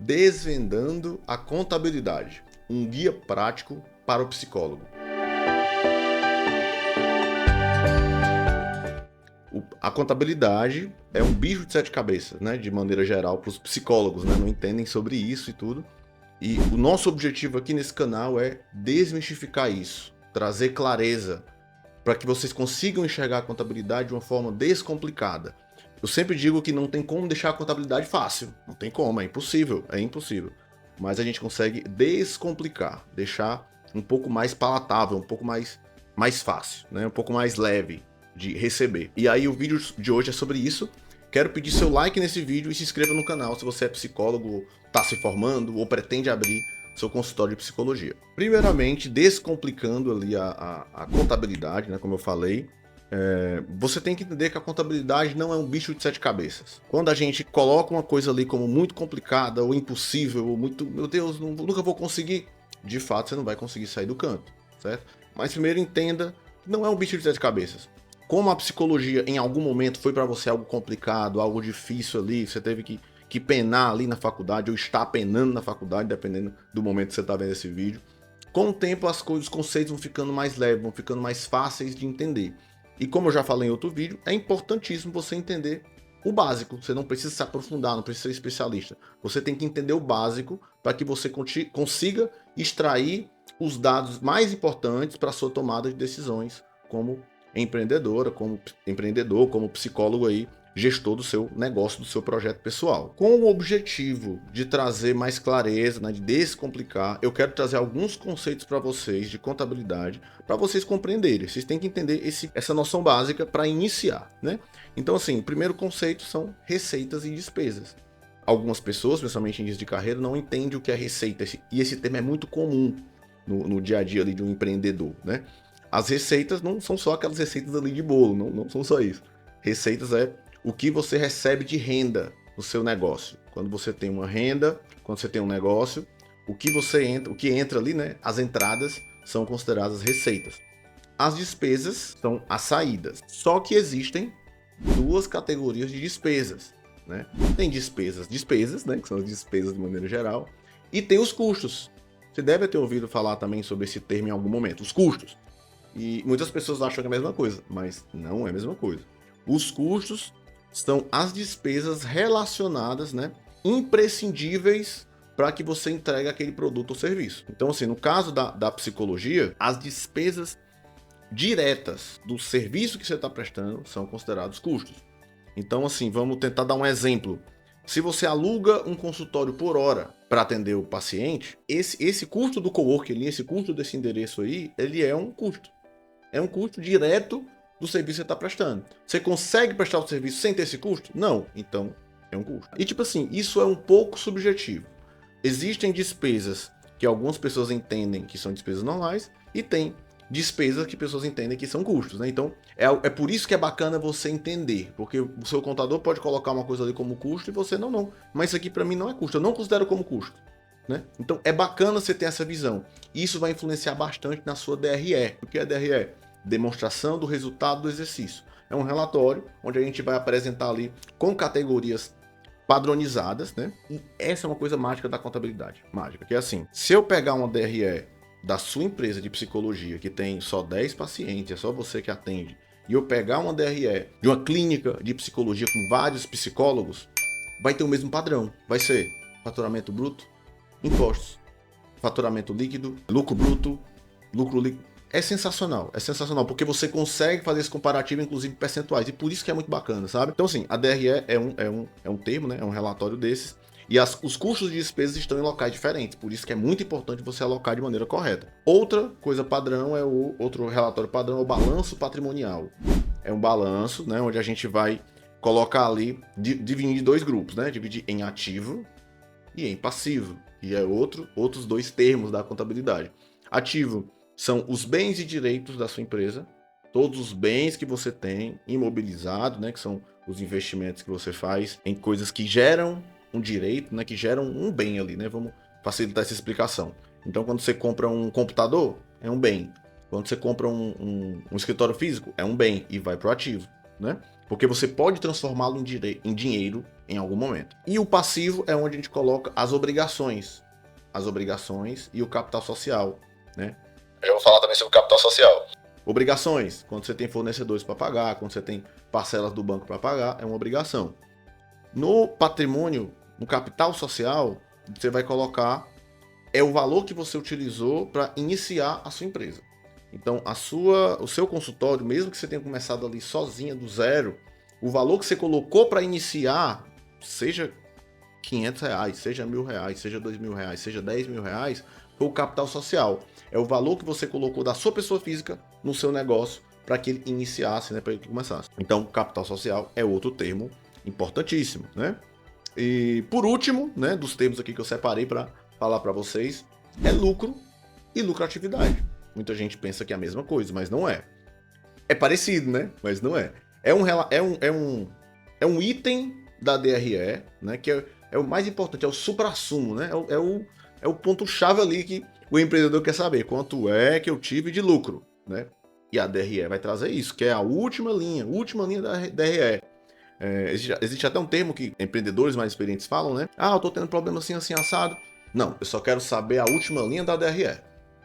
Desvendando a Contabilidade, um guia prático para o psicólogo. A contabilidade é um bicho de sete cabeças, né? De maneira geral, para os psicólogos, né? Não entendem sobre isso e tudo. E o nosso objetivo aqui nesse canal é desmistificar isso, trazer clareza para que vocês consigam enxergar a contabilidade de uma forma descomplicada. Eu sempre digo que não tem como deixar a contabilidade fácil, não tem como, é impossível, Mas a gente consegue descomplicar, deixar um pouco mais palatável, um pouco mais fácil, né? Um pouco mais leve de receber. E aí o vídeo de hoje é sobre isso. Quero pedir seu like nesse vídeo e se inscreva no canal se você é psicólogo, está se formando ou pretende abrir seu consultório de psicologia. Primeiramente, descomplicando ali a contabilidade, né, como eu falei, você tem que entender que a contabilidade não é um bicho de sete cabeças. Quando a gente coloca uma coisa ali como muito complicada ou impossível, ou muito, meu Deus, nunca vou conseguir, de fato você não vai conseguir sair do canto, certo? Mas primeiro entenda que não é um bicho de sete cabeças. Como a psicologia em algum momento foi para você algo complicado, algo difícil ali, você teve que penar ali na faculdade, ou está penando na faculdade, dependendo do momento que você está vendo esse vídeo. Com o tempo os conceitos vão ficando mais leves, vão ficando mais fáceis de entender. E como eu já falei em outro vídeo, é importantíssimo você entender o básico. Você não precisa se aprofundar, não precisa ser especialista. Você tem que entender o básico para que você consiga extrair os dados mais importantes para a sua tomada de decisões como empreendedora, como empreendedor, como psicólogo aí, gestor do seu negócio, do seu projeto pessoal. Com o objetivo de trazer mais clareza, né, de descomplicar, eu quero trazer alguns conceitos para vocês de contabilidade, para vocês compreenderem. Vocês têm que entender essa noção básica para iniciar, né? Então, assim, o primeiro conceito são receitas e despesas. Algumas pessoas, principalmente em início de carreira, não entendem o que é receita, e esse termo é muito comum no dia a dia ali de um empreendedor, né? As receitas não são só aquelas receitas ali de bolo, não são só isso. Receitas é o que você recebe de renda no seu negócio. Quando você tem uma renda, quando você tem um negócio, o que entra ali, né? As entradas são consideradas receitas. As despesas são as saídas. Só que existem duas categorias de despesas, né? Tem despesas, né? Que são as despesas de maneira geral, e tem os custos. Você deve ter ouvido falar também sobre esse termo em algum momento, os custos. E muitas pessoas acham que é a mesma coisa, mas não é a mesma coisa. Os custos são as despesas relacionadas, né, imprescindíveis para que você entregue aquele produto ou serviço. Então, assim, no caso da psicologia, as despesas diretas do serviço que você está prestando são considerados custos. Então, assim, vamos tentar dar um exemplo. Se você aluga um consultório por hora para atender o paciente, esse custo do coworking, esse custo desse endereço aí, ele é um custo. É um custo direto do serviço que você está prestando. Você consegue prestar o serviço sem ter esse custo? Não. Então, é um custo. E tipo assim, isso é um pouco subjetivo. Existem despesas que algumas pessoas entendem que são despesas normais e tem despesas que pessoas entendem que são custos, né? Então, é por isso que é bacana você entender, porque o seu contador pode colocar uma coisa ali como custo e você não. Mas isso aqui para mim não é custo, eu não considero como custo, né? Então, é bacana você ter essa visão. Isso vai influenciar bastante na sua DRE. O que é DRE? Demonstração do resultado do exercício. É um relatório onde a gente vai apresentar ali com categorias padronizadas, né? E essa é uma coisa mágica da contabilidade. Mágica, que é assim, se eu pegar uma DRE da sua empresa de psicologia que tem só 10 pacientes, é só você que atende, e eu pegar uma DRE de uma clínica de psicologia com vários psicólogos, vai ter o mesmo padrão. Vai ser faturamento bruto, impostos, faturamento líquido, lucro bruto, lucro líquido. É sensacional, porque você consegue fazer esse comparativo, inclusive percentuais, e por isso que é muito bacana, sabe? Então, assim, a DRE é um termo, né? É um relatório desses, e os custos de despesas estão em locais diferentes, por isso que é muito importante você alocar de maneira correta. Outra coisa padrão outro relatório padrão é o balanço patrimonial. É um balanço, né? Onde a gente vai colocar ali, dividir em dois grupos, né? Dividir em ativo e em passivo, e é outros dois termos da contabilidade. Ativo são os bens e direitos da sua empresa, todos os bens que você tem imobilizado, né, que são os investimentos que você faz em coisas que geram um direito, né, que geram um bem ali, né? Vamos facilitar essa explicação. Então, quando você compra um computador, é um bem. Quando você compra um escritório físico, é um bem e vai para o ativo, né? Porque você pode transformá-lo em dinheiro em algum momento. E o passivo é onde a gente coloca as obrigações e o capital social, né? Eu já vou falar também sobre o capital social. Obrigações, quando você tem fornecedores para pagar, quando você tem parcelas do banco para pagar, é uma obrigação. No patrimônio, no capital social, você vai colocar o valor que você utilizou para iniciar a sua empresa. Então, o seu consultório, mesmo que você tenha começado ali sozinha do zero, o valor que você colocou para iniciar, seja R$500, seja R$1.000, seja R$2.000, seja R$10.000, foi o capital social. É o valor que você colocou da sua pessoa física no seu negócio para que ele iniciasse, né, para que ele começasse. Então, capital social é outro termo importantíssimo, né? E por último, né, dos termos aqui que eu separei para falar para vocês, é lucro e lucratividade. Muita gente pensa que é a mesma coisa, mas não é. É parecido, né? Mas não é. É um item da DRE, né, que é o mais importante, é o suprassumo, né? É o ponto-chave ali que o empreendedor quer saber. Quanto é que eu tive de lucro, né? E a DRE vai trazer isso, que é a última linha da DRE. Existe até um termo que empreendedores mais experientes falam, né? Ah, eu tô tendo problema assim, assim, assado. Não, eu só quero saber a última linha da DRE.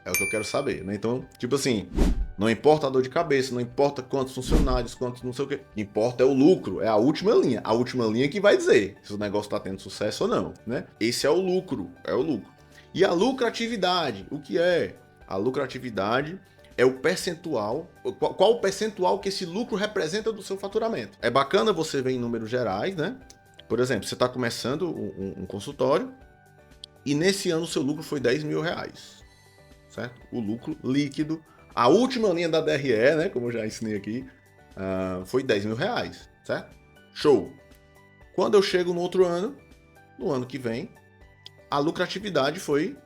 É o que eu quero saber, né? Então, tipo assim, não importa a dor de cabeça, não importa quantos funcionários, quantos não sei o que. Importa é o lucro, é a última linha. A última linha que vai dizer se o negócio tá tendo sucesso ou não, né? Esse é o lucro, E a lucratividade, o que é? A lucratividade é o percentual, qual o percentual que esse lucro representa do seu faturamento. É bacana você ver em números gerais, né? Por exemplo, você está começando um consultório e nesse ano o seu lucro foi R$10.000, certo? O lucro líquido, a última linha da DRE, né? Como eu já ensinei aqui, foi R$10.000, certo? Show! Quando eu chego no outro ano, no ano que vem, a lucratividade foi...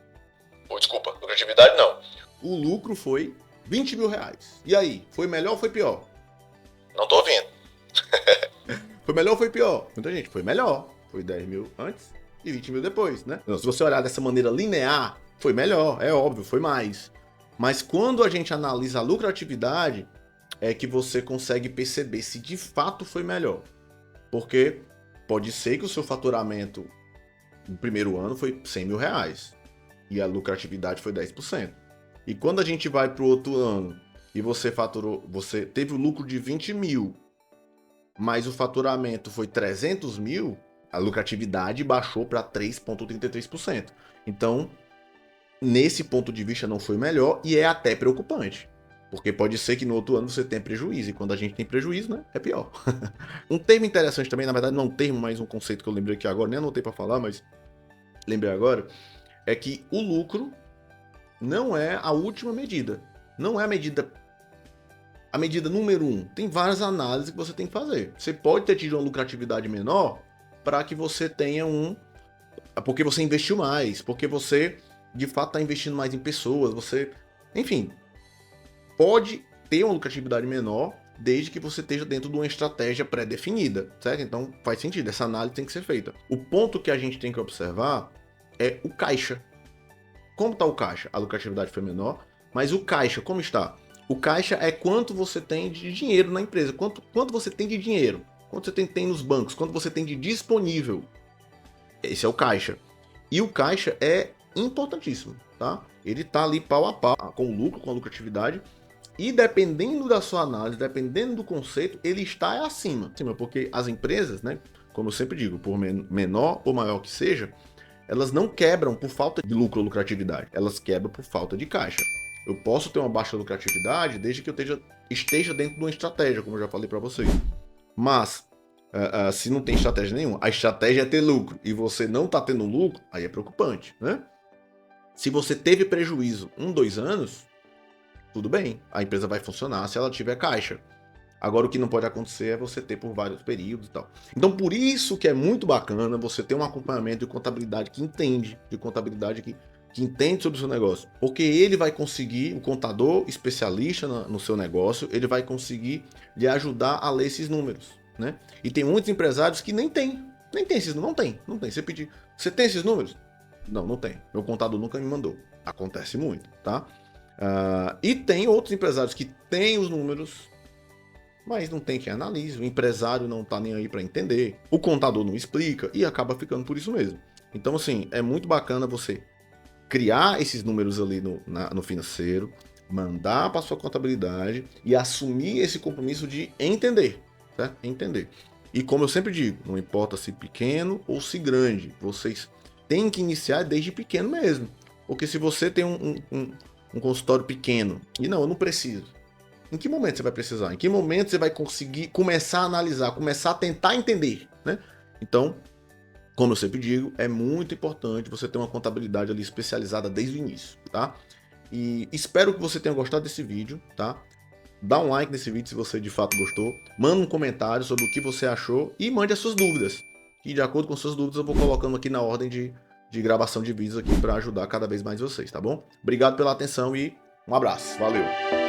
Desculpa, lucratividade não. O lucro foi R$20.000. E aí, foi melhor ou foi pior? Não tô ouvindo. Foi melhor ou foi pior? Muita gente, foi melhor. Foi 10 mil antes e 20 mil depois, né? Então, se você olhar dessa maneira linear, foi melhor, é óbvio, foi mais. Mas quando a gente analisa a lucratividade, é que você consegue perceber se de fato foi melhor. Porque pode ser que o seu faturamento no primeiro ano foi R$100.000 e a lucratividade foi 10%. E quando a gente vai para o outro ano e você teve o lucro de 20 mil, mas o faturamento foi 300 mil, a lucratividade baixou para 3,33%. Então, nesse ponto de vista não foi melhor e é até preocupante. Porque pode ser que no outro ano você tenha prejuízo, e quando a gente tem prejuízo, né, é pior. Um termo interessante também, na verdade não é um termo, mas um conceito que eu lembrei aqui agora, nem anotei para falar, mas lembrei agora, é que o lucro não é a última medida. Não é a medida número 1. Tem várias análises que você tem que fazer. Você pode ter tido uma lucratividade menor para que você tenha porque você investiu mais, porque você de fato está investindo mais em pessoas, enfim, pode ter uma lucratividade menor desde que você esteja dentro de uma estratégia pré-definida, certo? Então faz sentido, essa análise tem que ser feita. O ponto que a gente tem que observar é o caixa. Como está o caixa? A lucratividade foi menor, mas o caixa, como está? O caixa é quanto você tem de dinheiro na empresa, quanto você tem de dinheiro, quanto você tem nos bancos, quanto você tem de disponível. Esse é o caixa. E o caixa é importantíssimo, tá? Ele está ali pau a pau com o lucro, com a lucratividade, e dependendo da sua análise, dependendo do conceito, ele está acima. Porque as empresas, né, como eu sempre digo, por menor ou maior que seja, elas não quebram por falta de lucro ou lucratividade, elas quebram por falta de caixa. Eu posso ter uma baixa lucratividade desde que eu esteja dentro de uma estratégia, como eu já falei para vocês. Mas, se não tem estratégia nenhuma, a estratégia é ter lucro e você não está tendo lucro, aí é preocupante, né? Se você teve prejuízo 2 anos, tudo bem, a empresa vai funcionar se ela tiver caixa. Agora, o que não pode acontecer é você ter por vários períodos e tal. Então, por isso que é muito bacana você ter um acompanhamento de contabilidade que entende, que entende sobre o seu negócio. Porque ele vai conseguir, o contador especialista no seu negócio, ele vai conseguir lhe ajudar a ler esses números, né? E tem muitos empresários que nem tem esses números, não tem. Você pedir, você tem esses números? Não tem. Meu contador nunca me mandou. Acontece muito, tá? E tem outros empresários que têm os números, mas não tem quem analise, o empresário não tá nem aí para entender, o contador não explica e acaba ficando por isso mesmo. Então, assim, é muito bacana você criar esses números ali no financeiro, mandar para sua contabilidade e assumir esse compromisso de entender, certo? Entender. E como eu sempre digo, não importa se pequeno ou se grande, vocês têm que iniciar desde pequeno mesmo. Porque se você tem um consultório pequeno e não, eu não preciso. Em que momento você vai precisar? Em que momento você vai conseguir começar a analisar, começar a tentar entender, né? Então, como eu sempre digo, é muito importante você ter uma contabilidade ali especializada desde o início, tá? E espero que você tenha gostado desse vídeo, tá? Dá um like nesse vídeo se você de fato gostou, manda um comentário sobre o que você achou e mande as suas dúvidas. E de acordo com suas dúvidas eu vou colocando aqui na ordem de gravação de vídeos aqui para ajudar cada vez mais vocês, tá bom? Obrigado pela atenção e um abraço, valeu!